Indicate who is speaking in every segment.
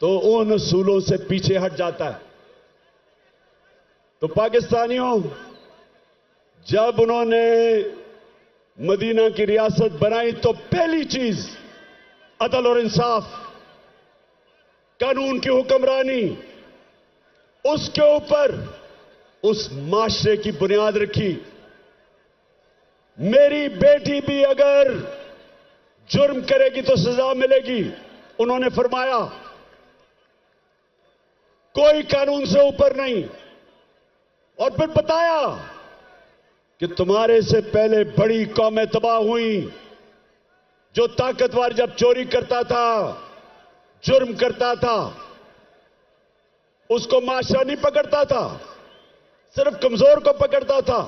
Speaker 1: तो उन असूलों से पीछे हट जाता है। तो पाकिस्तानियों, जब उन्होंने मदीना की रियासत बनाई तो पहली चीज अदल और इंसाफ, कानून की हुक्मरानी, उसके ऊपर उस माशरे की बुनियाद रखी। मेरी बेटी भी अगर जुर्म करेगी तो सजा मिलेगी। उन्होंने फरमाया कोई कानून से ऊपर नहीं। और फिर बताया कि तुम्हारे से पहले बड़ी कौमें तबाह हुई। जो ताकतवर जब चोरी करता था, जुर्म करता था, उसको माशरा नहीं पकड़ता था, सिर्फ कमजोर को पकड़ता था।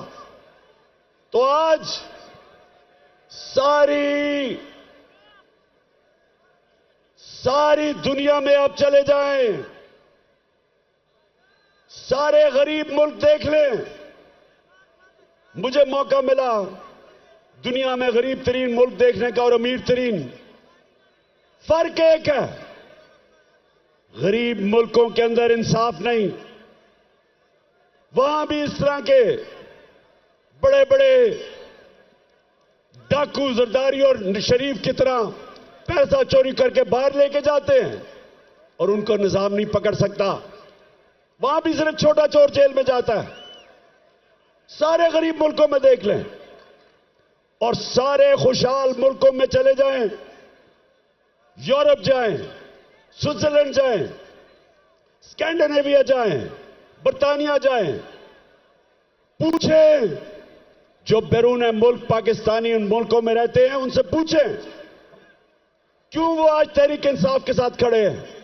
Speaker 1: तो आज सारी दुनिया में आप चले जाएं, सारे गरीब मुल्क देख लें। मुझे मौका मिला दुनिया में गरीब तरीन मुल्क देखने का और अमीर तरीन। फर्क एक है, गरीब मुल्कों के अंदर इंसाफ नहीं। वहां भी इस तरह के बड़े बड़े डाकू, जरदारी और शरीफ की तरह पैसा चोरी करके बाहर लेके जाते हैं और उनको निजाम नहीं पकड़ सकता। वहां भी सिर्फ छोटा चोर जेल में जाता है। सारे गरीब मुल्कों में देख लें और सारे खुशहाल मुल्कों में चले जाएं, यूरोप जाएं, स्विट्जरलैंड जाएं, स्कैंडिनेविया जाएं, बर्तानिया जाएं, पूछें जो बैरून मुल्क पाकिस्तानी उन मुल्कों में रहते हैं, उनसे पूछें क्यों वो आज तहरीक इंसाफ के साथ खड़े हैं।